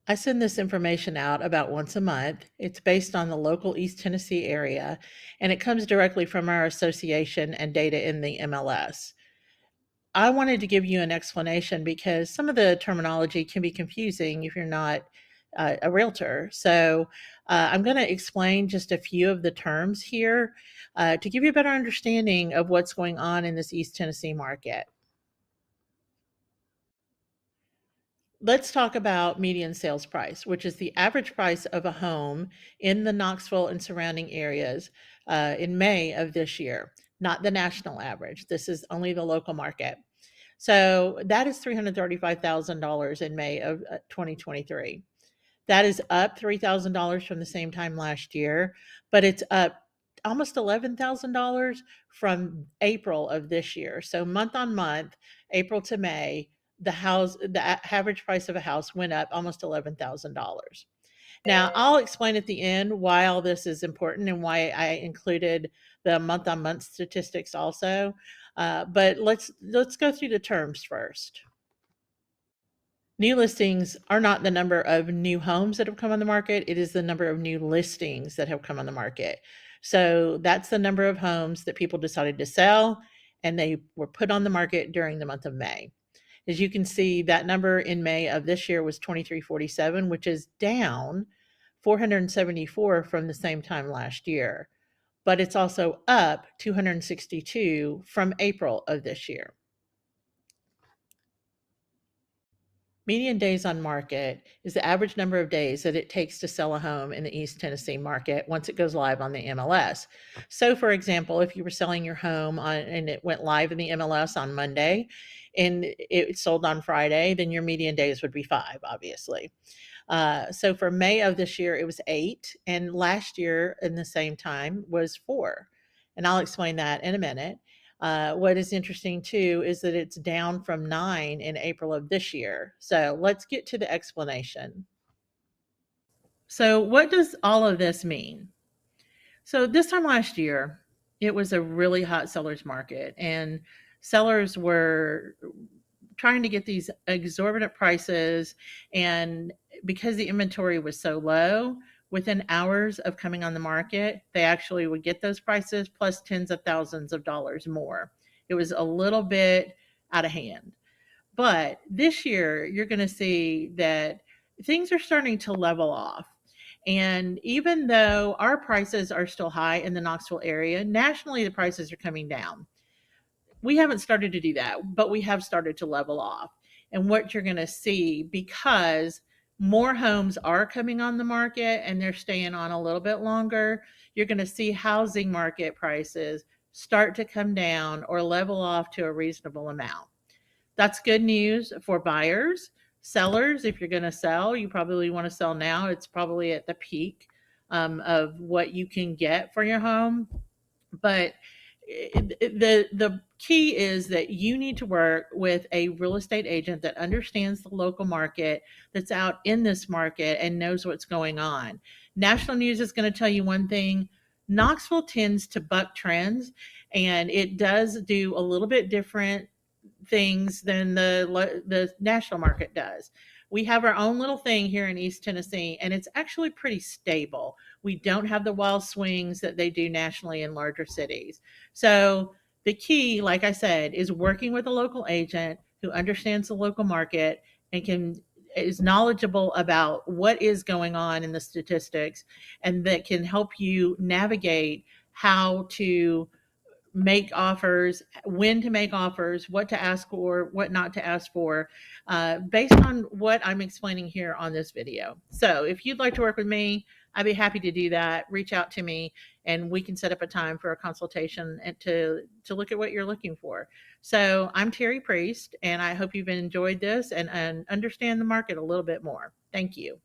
I send this information out about once a month. It's based on the local East Tennessee area, and it comes directly from our association and data in the MLS. I wanted to give you an explanation because some of the terminology can be confusing if you're not a realtor. So, I'm going to explain just a few of the terms here to give you a better understanding of what's going on in this East Tennessee market. Let's talk about median sales price, which is the average price of a home in the Knoxville and surrounding areas in May of this year, not the national average. This is only the local market. So that is $335,000 in May of 2023. That is up $3,000 from the same time last year, but it's up almost $11,000 from April of this year. So month on month, April to May, the average price of a house went up almost $11,000. Now, I'll explain at the end why all this is important and why I included the month on month statistics also. But let's go through the terms first. New listings are not the number of new homes that have come on the market, it is the number of new listings that have come on the market. So that's the number of homes that people decided to sell and they were put on the market during the month of May. As you can see, that number in May of this year was 2347, which is down 474 from the same time last year, but it's also up 262 from April of this year. Median days on market is the average number of days that it takes to sell a home in the East Tennessee market once it goes live on the MLS. So, for example, if you were selling your home and it went live in the MLS on Monday and it sold on Friday, then your median days would be 5, obviously. So for May of this year, it was 8, and last year in the same time was 4. And I'll explain that in a minute. What is interesting too is that it's down from 9 in April of this year. So let's get to the explanation. So, what does all of this mean? So, this time last year, it was a really hot seller's market, and sellers were trying to get these exorbitant prices. And because the inventory was so low, within hours of coming on the market, they actually would get those prices plus tens of thousands of dollars more. It was a little bit out of hand. But this year, you're going to see that things are starting to level off. And even though our prices are still high in the Knoxville area, nationally the prices are coming down. We haven't started to do that, but we have started to level off. And what you're going to see, because more homes are coming on the market and they're staying on a little bit longer, you're going to see housing market prices start to come down or level off to a reasonable amount. That's good news for buyers. Sellers, if you're going to sell, you probably want to sell now. It's probably at the peak of what you can get for your home. But the key is that you need to work with a real estate agent that understands the local market, that's out in this market and knows what's going on. National news is going to tell you one thing. Knoxville tends to buck trends, and it does do a little bit different things than the national market does. We have our own little thing here in East Tennessee, and it's actually pretty stable. We don't have the wild swings that they do nationally in larger cities. So the key, like I said, is working with a local agent who understands the local market and can is knowledgeable about what is going on in the statistics, and that can help you navigate how to make offers, when to make offers, what to ask for, what not to ask for, based on what I'm explaining here on this video. So if you'd like to work with me, I'd be happy to do that. Reach out to me and we can set up a time for a consultation and to look at what you're looking for. So I'm Terry Priest, and I hope you've enjoyed this and understand the market a little bit more. Thank you.